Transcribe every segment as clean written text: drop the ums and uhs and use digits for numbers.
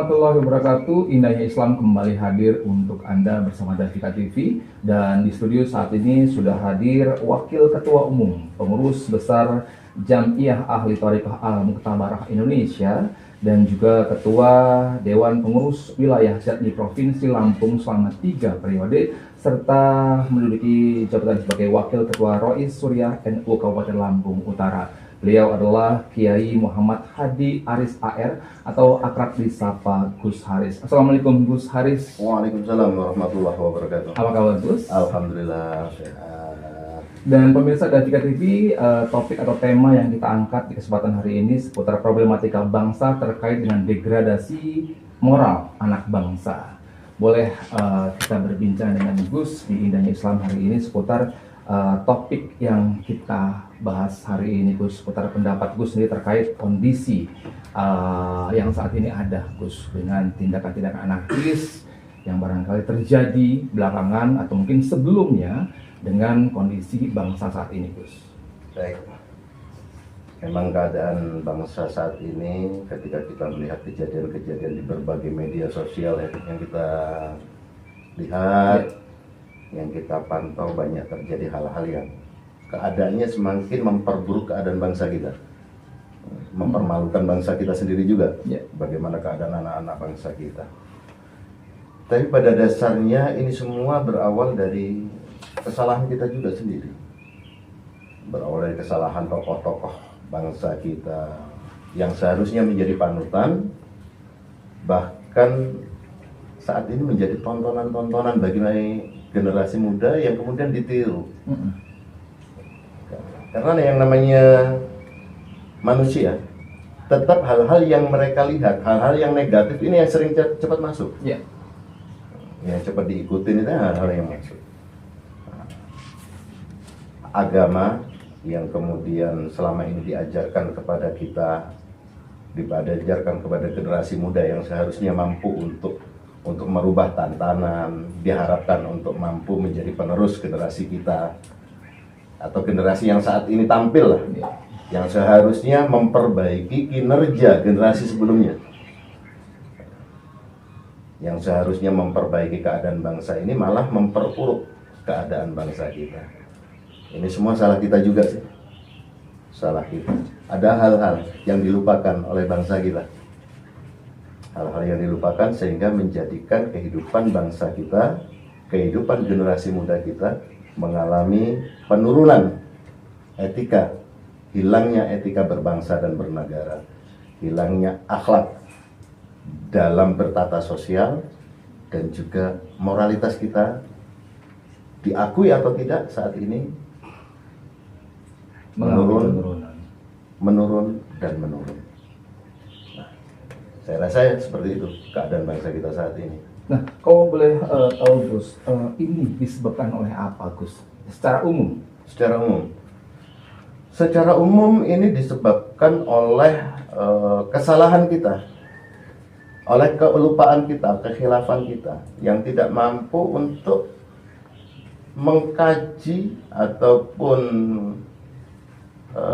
warahmatullahi wabarakatuh. Indahnya Islam kembali hadir untuk Anda bersama Davika TV. Dan di studio saat ini sudah hadir Wakil Ketua Umum Pengurus Besar Jam'iyah Ahli Thariqah Al-Muktabarah Indonesia dan juga Ketua Dewan Pengurus Wilayah Jatni Provinsi Lampung selama 3 periode serta menduduki jabatan sebagai Wakil Ketua Rois Surya NU Kabupaten Lampung Utara. Beliau adalah Kiai Muhammad Hadi Aris AR atau akrab disapa Gus Haris. Assalamualaikum Gus Haris. Waalaikumsalam warahmatullahi wabarakatuh. Apa kabar Gus? Alhamdulillah sehat. Dan pemirsa Davika TV, topik atau tema yang kita angkat di kesempatan hari ini seputar problematika bangsa terkait dengan degradasi moral anak bangsa. Boleh kita berbincang dengan Gus di Indahnya Islam hari ini seputar topik yang kita bahas hari ini, Gus, seputar pendapat Gus sendiri terkait kondisi yang saat ini ada, Gus, dengan tindakan-tindakan anarkis yang barangkali terjadi belakangan atau mungkin sebelumnya dengan kondisi bangsa saat ini, Gus. Baik. Memang keadaan bangsa saat ini ketika kita melihat kejadian-kejadian di berbagai media sosial yang kita lihat, yang kita pantau, banyak terjadi hal-hal yang keadaannya semakin memperburuk keadaan bangsa kita, mempermalukan bangsa kita sendiri juga. Bagaimana keadaan anak-anak bangsa kita. Tapi pada dasarnya ini semua berawal dari kesalahan kita juga sendiri, berawal dari kesalahan tokoh-tokoh bangsa kita yang seharusnya menjadi panutan, bahkan saat ini menjadi tontonan-tontonan bagi generasi muda yang kemudian ditiru. Karena yang namanya manusia, tetap hal-hal yang mereka lihat, hal-hal yang negatif ini yang sering cepat masuk. Yang cepat diikutin itu hal-hal yang masuk. Agama yang kemudian selama ini diajarkan kepada kita, diajarkan kepada generasi muda yang seharusnya mampu untuk merubah tantangan, diharapkan untuk mampu menjadi penerus generasi kita atau generasi yang saat ini tampil lah, yang seharusnya memperbaiki kinerja generasi sebelumnya, yang seharusnya memperbaiki keadaan bangsa ini malah memperburuk keadaan bangsa kita. Ini semua salah kita juga sih, salah kita. Ada hal-hal yang dilupakan oleh bangsa kita, hal-hal yang dilupakan sehingga menjadikan kehidupan bangsa kita, kehidupan generasi muda kita mengalami penurunan etika, hilangnya etika berbangsa dan bernegara, hilangnya akhlak dalam bertata sosial, dan juga moralitas kita diakui atau tidak saat ini menurun dan menurun. Saya rasa seperti itu keadaan bangsa kita saat ini. Nah, kalau boleh tahu Gus, ini disebabkan oleh apa, Gus? Secara umum? Secara umum ini disebabkan oleh kesalahan kita, oleh kelupaan kita, kekhilafan kita yang tidak mampu untuk mengkaji ataupun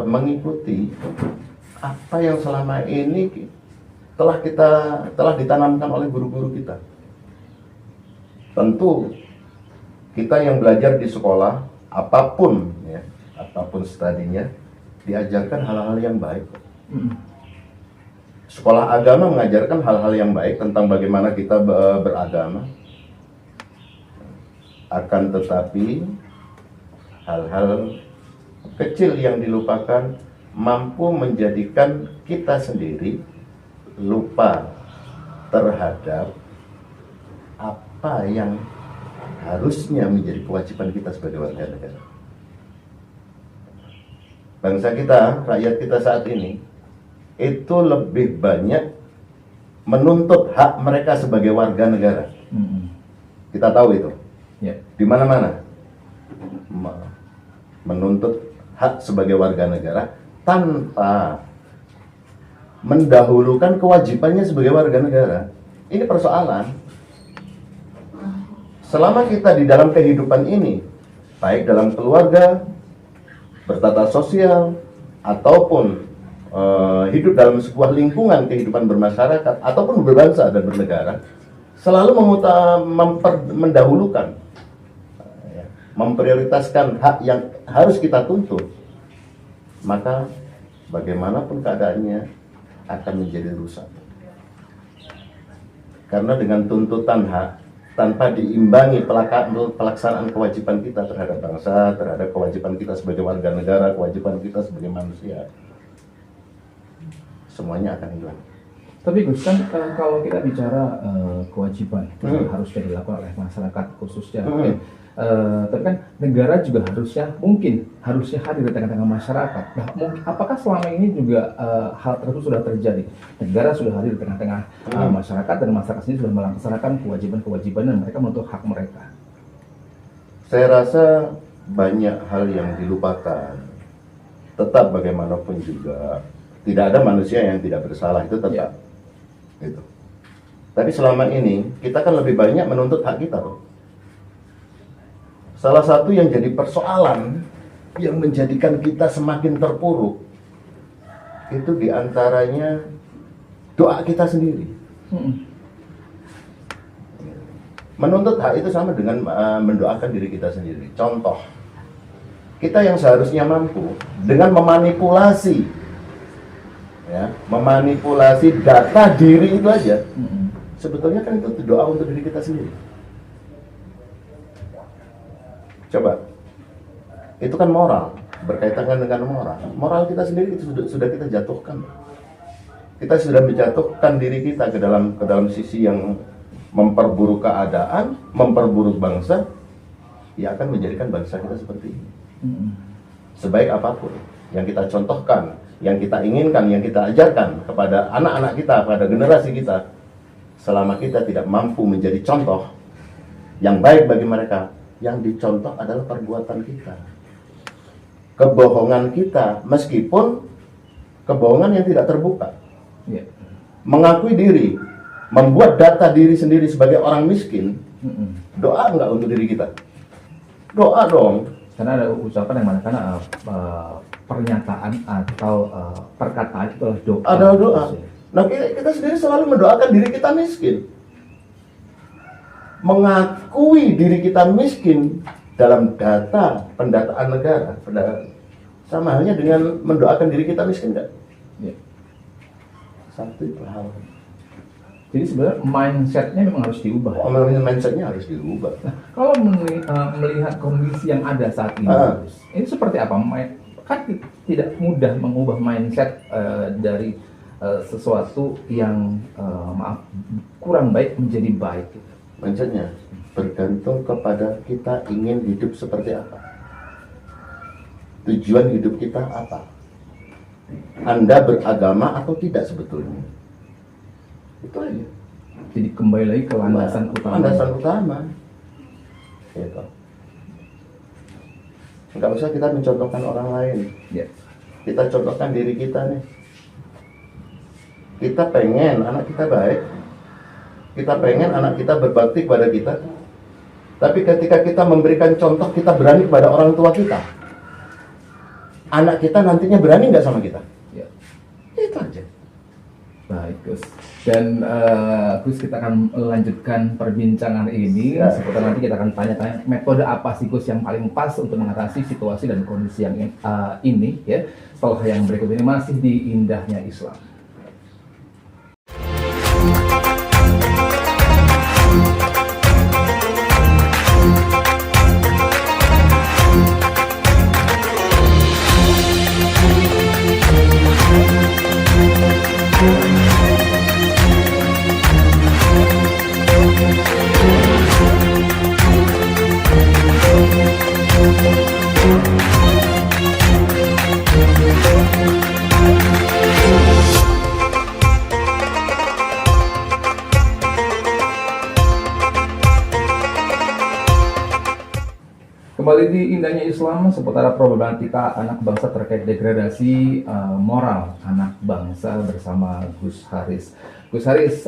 mengikuti apa yang selama ini telah ditanamkan oleh guru-guru kita. Tentu kita yang belajar di sekolah apapun studinya diajarkan hal-hal yang baik. Sekolah agama mengajarkan hal-hal yang baik tentang bagaimana kita beragama. Akan tetapi hal-hal kecil yang dilupakan mampu menjadikan kita sendiri lupa terhadap apa yang harusnya menjadi kewajiban kita sebagai warga negara. Bangsa kita, rakyat kita saat ini itu lebih banyak menuntut hak mereka sebagai warga negara. Kita tahu itu. Di mana-mana menuntut hak sebagai warga negara tanpa mendahulukan kewajibannya sebagai warga negara. Ini persoalan. Selama kita di dalam kehidupan ini, baik dalam keluarga, bertata sosial, ataupun hidup dalam sebuah lingkungan kehidupan bermasyarakat ataupun berbangsa dan bernegara selalu mendahulukan, memprioritaskan hak yang harus kita tuntut, maka bagaimanapun keadaannya akan menjadi rusak. Karena dengan tuntutan hak tanpa diimbangi pelaksanaan kewajiban kita terhadap bangsa, terhadap kewajiban kita sebagai warga negara, kewajiban kita sebagai manusia, semuanya akan hilang. Tapi Gus, kan kalau kita bicara kewajiban yang harusnya dilakukan oleh masyarakat khususnya, tapi kan negara juga harusnya hadir di tengah-tengah masyarakat. Nah, apakah selama ini juga hal tersebut sudah terjadi? Negara sudah hadir di tengah-tengah masyarakat dan masyarakat sendiri sudah melaksanakan kewajiban-kewajiban dan mereka menuntut hak mereka. Saya rasa banyak hal yang dilupakan. Tetap bagaimanapun juga tidak ada manusia yang tidak bersalah, itu tetap. Gitu. Tapi selama ini kita kan lebih banyak menuntut hak kita, Bro. Salah satu yang jadi persoalan yang menjadikan kita semakin terpuruk itu diantaranya doa kita sendiri. Menuntut hak itu sama dengan mendoakan diri kita sendiri. Contoh, kita yang seharusnya mampu dengan memanipulasi, memanipulasi data diri itu aja, sebetulnya kan itu doa untuk diri kita sendiri. Coba, itu kan moral, berkaitan dengan moral. Moral kita sendiri itu sudah kita jatuhkan. Kita sudah menjatuhkan diri kita ke dalam sisi yang memperburuk keadaan, memperburuk bangsa, yang akan menjadikan bangsa kita seperti ini. Sebaik apapun yang kita contohkan, yang kita inginkan, yang kita ajarkan kepada anak-anak kita, pada generasi kita, selama kita tidak mampu menjadi contoh yang baik bagi mereka, yang dicontoh adalah perbuatan kita, kebohongan kita, meskipun kebohongan yang tidak terbuka. Mengakui diri, membuat data diri sendiri sebagai orang miskin, doa enggak untuk diri kita? Doa dong. Karena ada ucapan yang mana karena pernyataan atau perkataan itu adalah doa. Adalah doa. Nah, kita sendiri selalu mendoakan diri kita miskin. Mengakui diri kita miskin dalam data pendataan negara, sama halnya dengan mendoakan diri kita miskin, enggak? Satu hal. Jadi sebenarnya mindsetnya memang harus diubah. Mindsetnya harus diubah. Nah, kalau melihat kondisi yang ada saat ini, ini seperti apa? Kan tidak mudah mengubah mindset dari sesuatu yang kurang baik menjadi baik. Mindsetnya bergantung kepada kita ingin hidup seperti apa. Tujuan hidup kita apa? Anda beragama atau tidak sebetulnya? Itu aja. Jadi kembali lagi ke landasan utama. Landasan utama. Gitu. Enggak usah kita mencontohkan orang lain. Kita contohkan diri kita nih. Kita pengen anak kita baik. Kita pengen anak kita berbakti kepada kita. Tapi ketika kita memberikan contoh, kita berani kepada orang tua kita. Anak kita nantinya berani nggak sama kita? Itu aja. Baik, Gus. Dan Gus, kita akan melanjutkan perbincangan ini. Seputar nanti kita akan tanya-tanya metode apa sih Gus yang paling pas untuk mengatasi situasi dan kondisi yang ini, ya. Setelah yang berikut ini masih di Indahnya Islam. Kembali di Indahnya Islam seputar problematika anak bangsa terkait degradasi moral anak bangsa bersama Gus Haris. Gus Haris,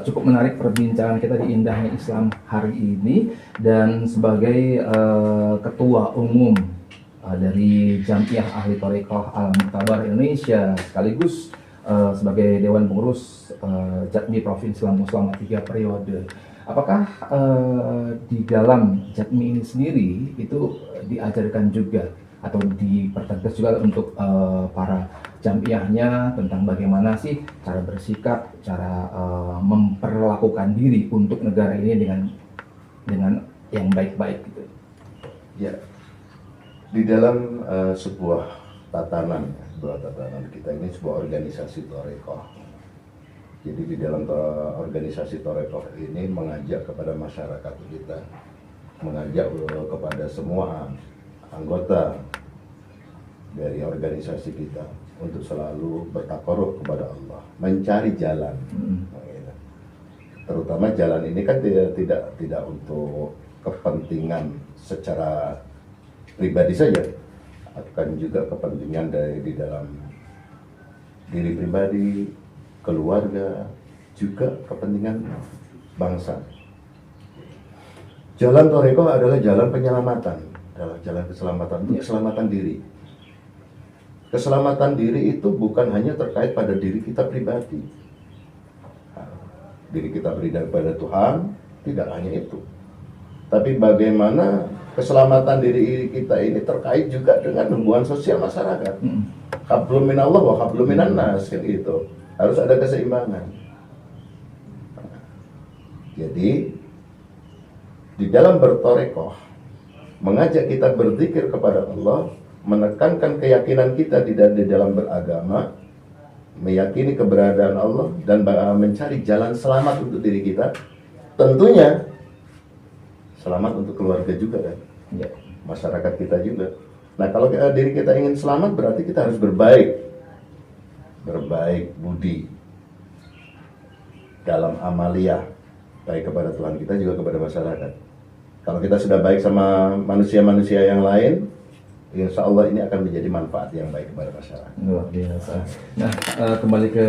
cukup menarik perbincangan kita di Indahnya Islam hari ini, dan sebagai Ketua Umum dari Jamiah Ahli Thariqah Al-Muktabar Indonesia, sekaligus sebagai Dewan Pengurus Jatmi Provinsi Lampung selama 3 periode. Apakah di dalam Jatmi ini sendiri itu diajarkan juga atau dipertegas juga untuk para jamiahnya tentang bagaimana sih cara bersikap, cara memperlakukan diri untuk negara ini dengan yang baik-baik gitu? Ya, di dalam sebuah tatanan kita ini sebuah organisasi Thariqah. Jadi di dalam organisasi Thariqah ini mengajak kepada masyarakat kita, mengajak kepada semua anggota dari organisasi kita untuk selalu bertakarub kepada Allah, mencari jalan. Terutama jalan ini kan tidak untuk kepentingan secara pribadi saja, akan juga kepentingan di dalam diri pribadi, keluarga, juga kepentingan bangsa. Jalan Thariqah adalah jalan penyelamatan, adalah jalan keselamatan, keselamatan diri. Keselamatan diri itu bukan hanya terkait pada diri kita pribadi. Diri kita beribadah pada Tuhan, tidak hanya itu. Tapi bagaimana keselamatan diri kita ini terkait juga dengan hubungan sosial masyarakat. Hablum minallah wa hablum minan nas, kan itu. Harus ada keseimbangan. Jadi di dalam berthariqah mengajak kita berzikir kepada Allah, menekankan keyakinan kita di dalam beragama, meyakini keberadaan Allah dan mencari jalan selamat untuk diri kita. Tentunya selamat untuk keluarga juga kan, ya, masyarakat kita juga. Nah, kalau diri kita ingin selamat berarti kita harus berbaik budi dalam amaliyah, baik kepada Tuhan kita juga kepada masyarakat. Kalau kita sudah baik sama manusia-manusia yang lain, insya Allah ini akan menjadi manfaat yang baik kepada masyarakat. Luar biasa. Nah, kembali ke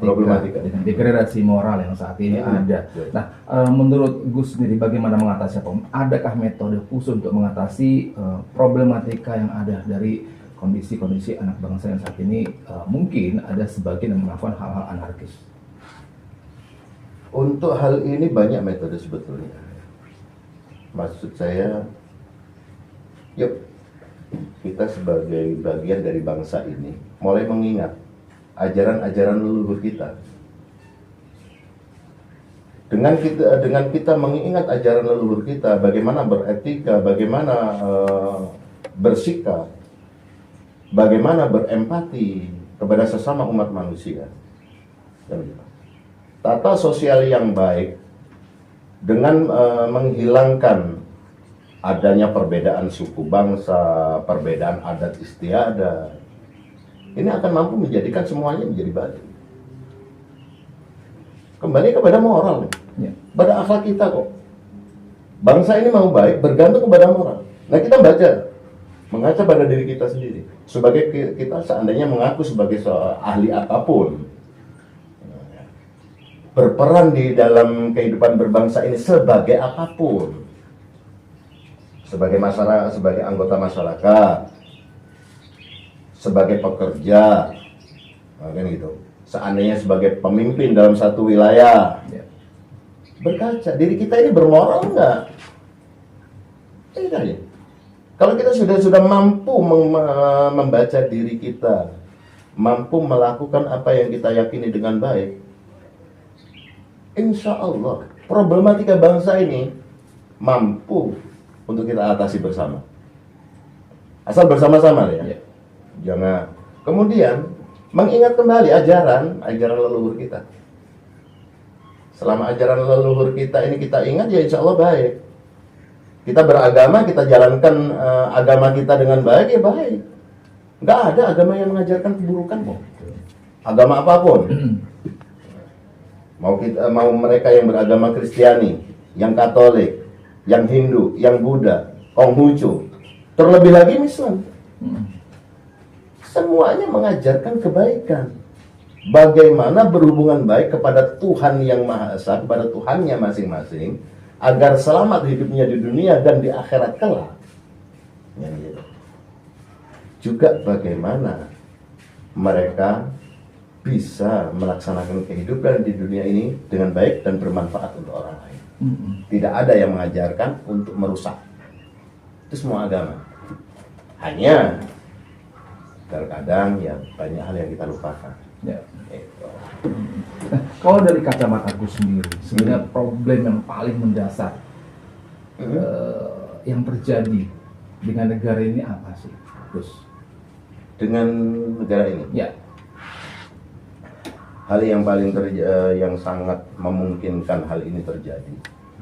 problematika dengan degradasi moral yang saat ini ada. Nah, menurut Gus sendiri bagaimana mengatasi apa? Adakah metode khusus untuk mengatasi problematika yang ada dari kondisi-kondisi anak bangsa yang saat ini mungkin ada sebagian yang melakukan hal-hal anarkis? Untuk hal ini banyak metode sebetulnya. Maksud saya, yuk kita sebagai bagian dari bangsa ini mulai mengingat ajaran-ajaran leluhur kita. Dengan kita mengingat ajaran leluhur kita, bagaimana beretika, bagaimana bersikap, bagaimana berempati kepada sesama umat manusia. Tata sosial yang baik dengan menghilangkan adanya perbedaan suku bangsa, perbedaan adat istiadat, ini akan mampu menjadikan semuanya menjadi baik. Kembali kepada moral, pada akhlak kita kok. Bangsa ini mau baik bergantung kepada moral. Nah, kita mengaca pada diri kita sendiri. Sebagai kita seandainya mengaku sebagai ahli apapun, berperan di dalam kehidupan berbangsa ini sebagai apapun, sebagai masyarakat, sebagai anggota masyarakat, sebagai pekerja, kan gitu. Seandainya sebagai pemimpin dalam satu wilayah, berkaca diri kita ini bermoral enggak? Tidak ya. Kalau kita sudah mampu membaca diri kita, mampu melakukan apa yang kita yakini dengan baik, insya Allah problematika bangsa ini mampu untuk kita atasi bersama. Asal bersama-sama ya. Jangan kemudian mengingat kembali ajaran leluhur kita. Selama ajaran leluhur kita ini kita ingat, ya insya Allah baik. Kita beragama, kita jalankan agama kita dengan baik, ya baik. Nggak ada agama yang mengajarkan keburukan kok. Agama apapun. Mau mereka yang beragama Kristiani, yang Katolik, yang Hindu, yang Buddha, Konghucu, terlebih lagi Islam. Semuanya mengajarkan kebaikan. Bagaimana berhubungan baik kepada Tuhan yang Maha Esa, kepada Tuhannya masing-masing, agar selamat hidupnya di dunia dan di akhirat kelak. Gitu. Juga bagaimana mereka bisa melaksanakan kehidupan di dunia ini dengan baik dan bermanfaat untuk orang lain. Tidak ada yang mengajarkan untuk merusak. Itu semua agama. Hanya terkadang ya banyak hal yang kita lupakan. Ya. Gitu. Nah, kalau dari kacamata Gus sendiri, sebenarnya problem yang paling mendasar yang terjadi dengan negara ini apa sih, Gus? Dengan negara ini? Ya. Hal yang paling yang sangat memungkinkan hal ini terjadi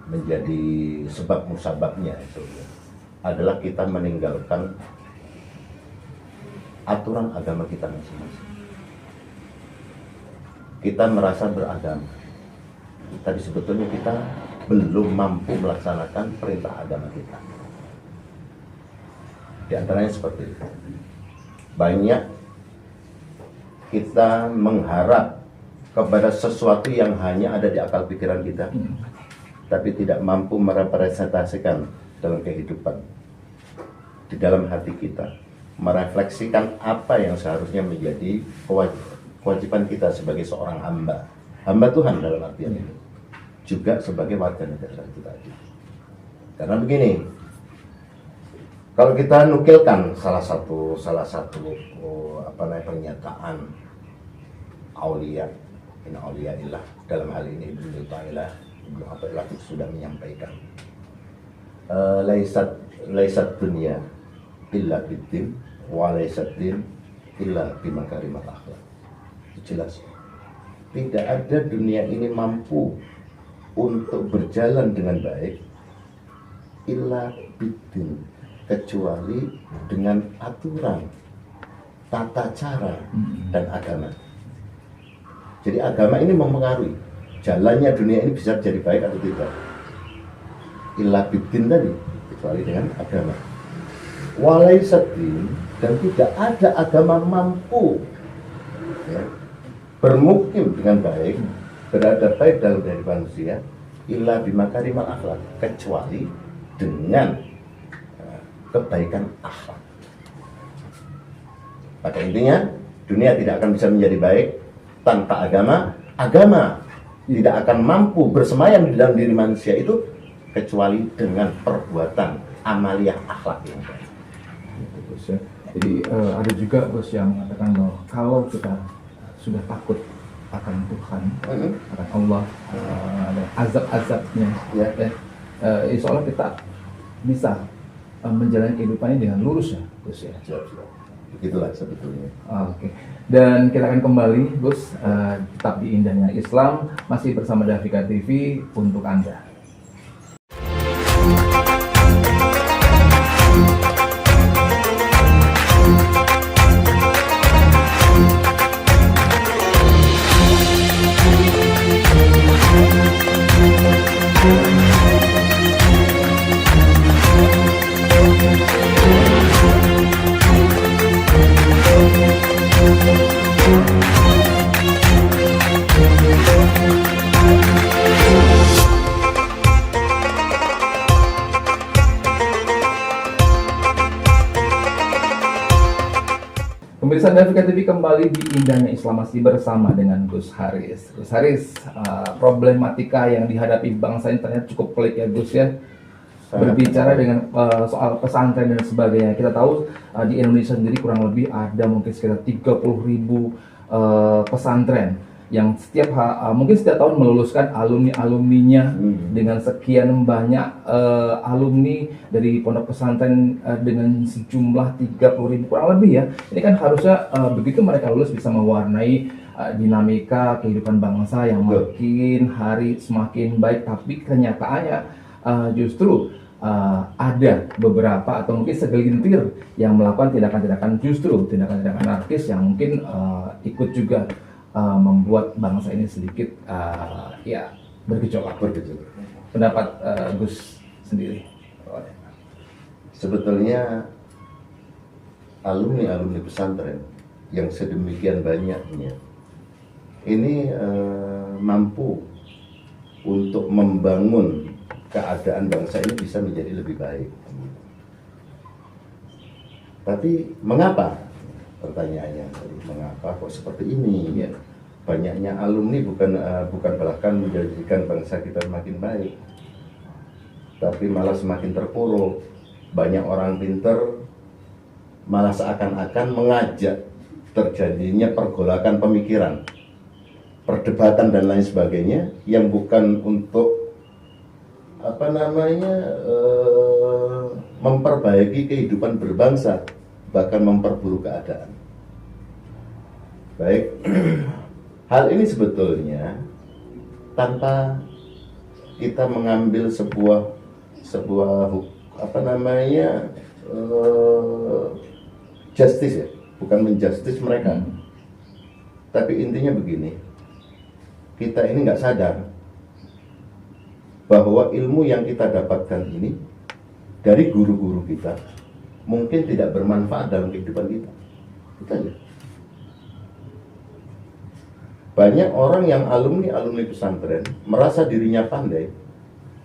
menjadi sebab musababnya itu adalah kita meninggalkan aturan agama kita masing-masing. Kita merasa beragama, tapi sebetulnya kita belum mampu melaksanakan perintah agama kita. Di antaranya seperti itu. Banyak kita mengharap kepada sesuatu yang hanya ada di akal pikiran kita, tapi tidak mampu merepresentasikan dalam kehidupan, di dalam hati kita, merefleksikan apa yang seharusnya menjadi kewajiban kita sebagai seorang hamba Tuhan dalam artian ini, juga sebagai warga negara kita. Karena begini, kalau kita nukilkan salah satu pernyataan aulia, inna auliyaillah, dalam hal ini Ibnu Athaillah sudah menyampaikan laisat dunia illa biddin wa laisat din illa bimakarimal akhlak. Itu jelas, tidak ada dunia ini mampu untuk berjalan dengan baik illa biddin, kecuali dengan aturan, tata cara, dan agama. Jadi agama ini mempengaruhi jalannya dunia ini bisa jadi baik atau tidak. Illa biddin tadi, kecuali dengan agama. Walaisaddin, dan tidak ada agama mampu ya, bermukim dengan baik, berada baik dalam diri manusia, illa bimakarimal akhlak, kecuali dengan kebaikan akhlak. Pada intinya, dunia tidak akan bisa menjadi baik tanpa agama. Agama tidak akan mampu bersemayam di dalam diri manusia itu kecuali dengan perbuatan amaliyah akhlak yang baik. Ya. Jadi ada juga Gus yang mengatakan bahwa kalau kita sudah takut akan Tuhan, akan Allah, dan azab-azabnya, insya Allah kita bisa menjalani kehidupannya dengan lurus ya, Gus ya. Siap. Begitulah sebetulnya. Oke. Dan kita akan kembali, Gus, tetap di indahnya Islam, masih bersama Davika TV untuk Anda. Pemirsa Davika TV kembali di indahnya Islam, masih bersama dengan Gus Haris. Gus Haris, problematika yang dihadapi bangsa ini ternyata cukup pelik ya Gus ya. Berbicara dengan soal pesantren dan sebagainya. Kita tahu di Indonesia sendiri kurang lebih ada mungkin sekitar 30.000 pesantren yang mungkin setiap tahun meluluskan alumninya dengan sekian banyak alumni dari pondok pesantren dengan sejumlah 30.000 kurang lebih ya. Ini kan harusnya begitu mereka lulus bisa mewarnai dinamika kehidupan bangsa yang makin hari semakin baik, tapi kenyataannya justru ada beberapa atau mungkin segelintir yang melakukan tindakan-tindakan anarkis yang mungkin ikut juga membuat bangsa ini sedikit bergejolak. Pendapat Gus sendiri? Sebetulnya alumni pesantren yang sedemikian banyaknya ini mampu untuk membangun keadaan bangsa ini bisa menjadi lebih baik. Tapi mengapa? Pertanyaannya tadi, mengapa kok seperti ini? Ya. Banyaknya alumni bukan bahkan menjadikan bangsa kita semakin baik, tapi malah semakin terpuruk. Banyak orang pinter malah seakan-akan mengajak terjadinya pergolakan pemikiran, perdebatan dan lain sebagainya yang bukan untuk memperbaiki kehidupan berbangsa, bahkan memperburuk keadaan. Baik, hal ini sebetulnya tanpa kita mengambil sebuah justice ya, bukan menjustice mereka. Tapi intinya begini, kita ini nggak sadar bahwa ilmu yang kita dapatkan ini dari guru-guru kita mungkin tidak bermanfaat dalam kehidupan kita. Itu aja. Banyak orang yang alumni pesantren merasa dirinya pandai,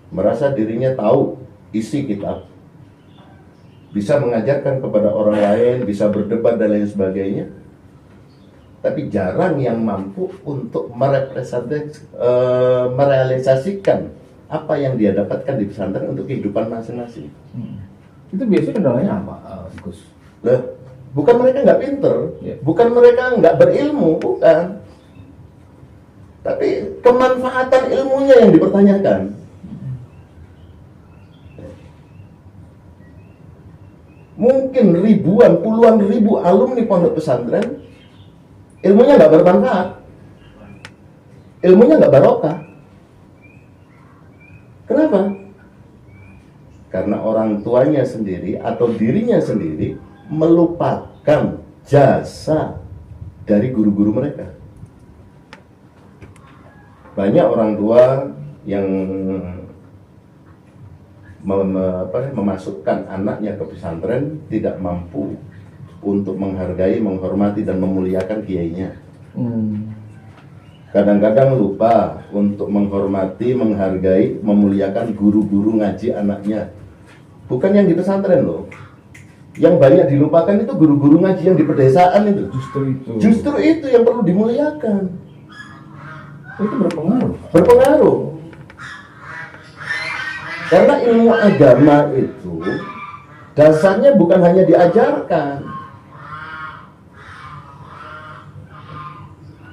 merasa dirinya tahu isi kitab, bisa mengajarkan kepada orang lain, bisa berdebat dan lain sebagainya, tapi jarang yang mampu untuk merealisasikan apa yang dia dapatkan di pesantren untuk kehidupan masing-masing. Itu biasanya kendalanya apa, Gus? Lah, bukan mereka nggak pinter, Ya. bukan mereka nggak berilmu, bukan. Tapi kemanfaatan ilmunya yang dipertanyakan. Mungkin ribuan, puluhan ribu alumni pondok pesantren, ilmunya nggak bermanfaat, ilmunya nggak barokah. Kenapa? Karena orang tuanya sendiri atau dirinya sendiri melupakan jasa dari guru-guru mereka. Banyak orang tua yang memasukkan anaknya ke pesantren tidak mampu untuk menghargai, menghormati, dan memuliakan kiainya. Kadang-kadang lupa untuk menghormati, menghargai, memuliakan guru-guru ngaji anaknya. Bukan yang di pesantren loh. Yang banyak dilupakan itu guru-guru ngaji yang di pedesaan itu. Justru itu yang perlu dimuliakan. Itu berpengaruh. Berpengaruh. Karena ilmu agama itu dasarnya bukan hanya diajarkan.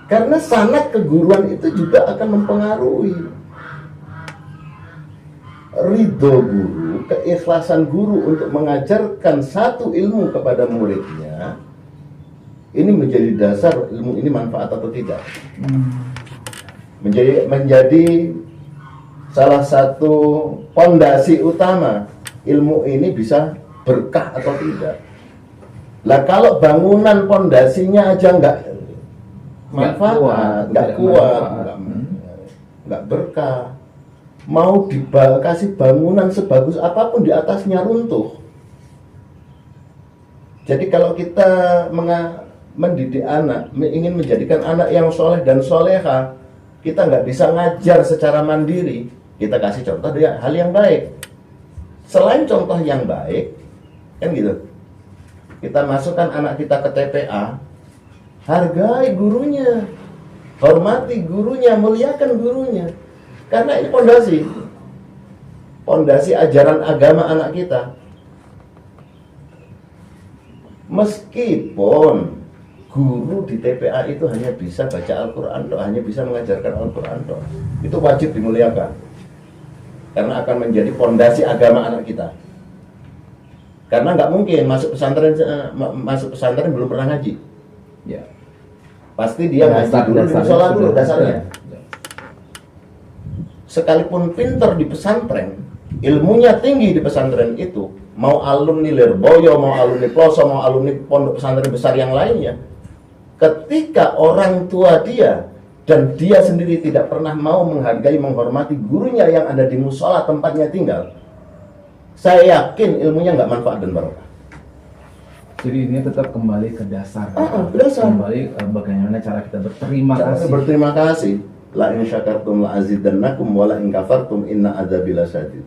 Karena sanad keguruan itu juga akan mempengaruhi ridho guru, keikhlasan guru untuk mengajarkan satu ilmu kepada muridnya. Ini menjadi dasar ilmu ini manfaat atau tidak. Menjadi salah satu pondasi utama ilmu ini bisa berkah atau tidak. Lah kalau bangunan pondasinya aja nggak manfaat, nggak kuat, nggak berkah, mau dikasih bangunan sebagus apapun di atasnya runtuh. Jadi kalau kita mendidik anak, ingin menjadikan anak yang soleh dan soleha, kita nggak bisa ngajar secara mandiri. Kita kasih contoh dari hal yang baik. Selain contoh yang baik, kan gitu, kita masukkan anak kita ke TPA, hargai gurunya, hormati gurunya, muliakan gurunya. Karena ini pondasi ajaran agama anak kita. Meskipun guru di TPA itu hanya bisa baca Al-Quran, hanya bisa mengajarkan Al-Quran, itu wajib dimuliakan. Karena akan menjadi pondasi agama anak kita. Karena nggak mungkin masuk pesantren belum pernah ngaji. Ya. Pasti dia ngaji dulu, sholat dulu dasarnya. Sekalipun pinter di pesantren, ilmunya tinggi di pesantren itu, mau alumni Lirboyo, mau alumni Ploso, mau alumni pondok pesantren besar yang lainnya, ketika orang tua dia dan dia sendiri tidak pernah mau menghargai, menghormati gurunya yang ada di musola tempatnya tinggal, saya yakin ilmunya nggak manfaat dan barokah. Jadi ini tetap kembali ke dasar. Dasar. Kembali bagaimana cara kita berterima kasih. Berterima kasih. La in syakartum la azidannakum wa la in kafartum inna adzabi lasyadid.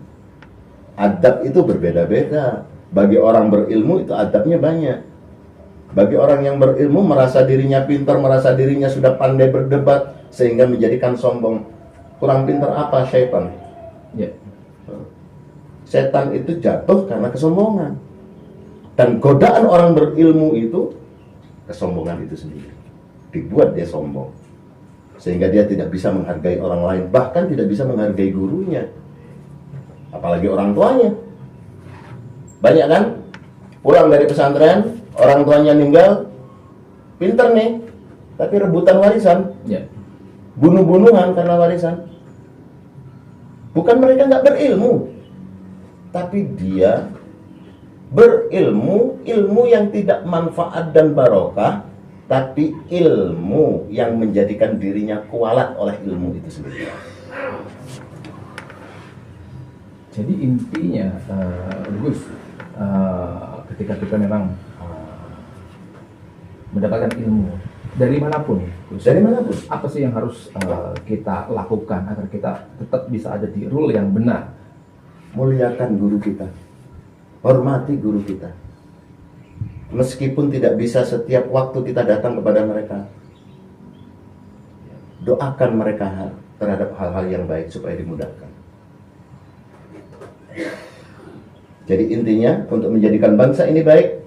Adab itu berbeda-beda. Bagi orang berilmu itu adabnya banyak. Bagi orang yang berilmu merasa dirinya pintar, merasa dirinya sudah pandai berdebat sehingga menjadikan sombong. Kurang pintar apa syaitan? Ya. Setan itu jatuh karena kesombongan. Dan godaan orang berilmu itu kesombongan itu sendiri. Dibuat dia sombong. Sehingga dia tidak bisa menghargai orang lain, bahkan tidak bisa menghargai gurunya. Apalagi orang tuanya. Banyak kan? Pulang dari pesantren, orang tuanya meninggal, pinter nih, tapi rebutan warisan. Ya. Bunuh-bunuhan karena warisan. Bukan mereka nggak berilmu, tapi dia berilmu, ilmu yang tidak manfaat dan barokah, tapi ilmu yang menjadikan dirinya kualat oleh ilmu itu sendiri. Jadi intinya, Gus, ketika kita memang mendapatkan ilmu dari manapun, Gus, Dari manapun. apa sih yang harus kita lakukan agar kita tetap bisa ada di rule yang benar? Muliakan guru kita, hormati guru kita. Meskipun tidak bisa setiap waktu kita datang kepada mereka, doakan mereka terhadap hal-hal yang baik supaya dimudahkan. Jadi intinya untuk menjadikan bangsa ini baik,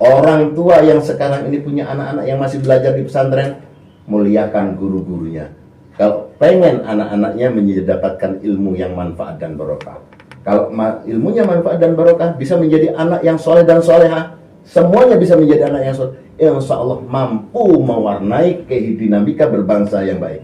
orang tua yang sekarang ini punya anak-anak yang masih belajar di pesantren, muliakan guru-gurunya. Kalau pengen anak-anaknya mendapatkan ilmu yang manfaat dan barokah. Kalau ilmunya manfaat dan barokah, bisa menjadi anak yang soleh dan soleha. Semuanya bisa menjadi anak yang soleh. Insya Allah mampu mewarnai dinamika berbangsa yang baik.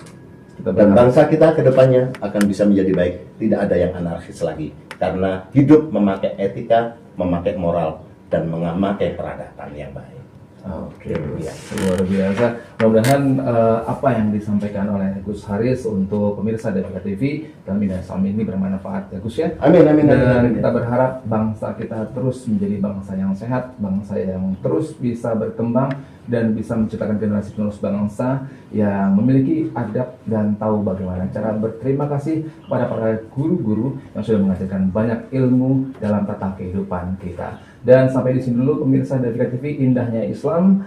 Dan bangsa kita ke depannya akan bisa menjadi baik. Tidak ada yang anarkis lagi. Karena hidup memakai etika, memakai moral, dan memakai peradaban yang baik. Oke, luar biasa. Mudah-mudahan apa yang disampaikan oleh Gus Haris untuk pemirsa DPK TV dalam Indah Islam ini bermanfaat ya Gus ya. Amin, amin, amin, Dan amin. kita berharap bangsa kita terus menjadi bangsa yang sehat, bangsa yang terus bisa berkembang dan bisa menciptakan generasi penerus bangsa yang memiliki adab dan tahu bagaimana cara berterima kasih kepada para guru-guru yang sudah mengajarkan banyak ilmu dalam tata kehidupan kita. Dan sampai di sini dulu pemirsa DPK TV Indahnya Islam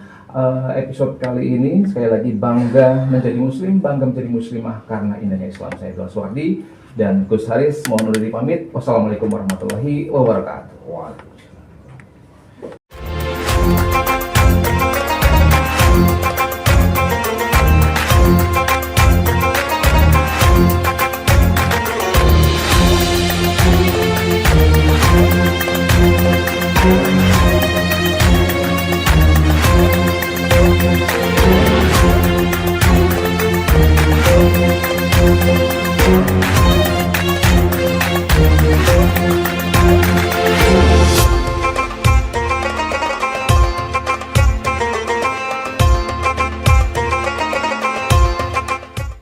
episode kali ini. Sekali lagi bangga menjadi muslim, bangga menjadi muslimah karena indahnya Islam. Saya Abdullah Suwardi dan Gus Haris mohon undur diri pamit. Wassalamualaikum warahmatullahi wabarakatuh.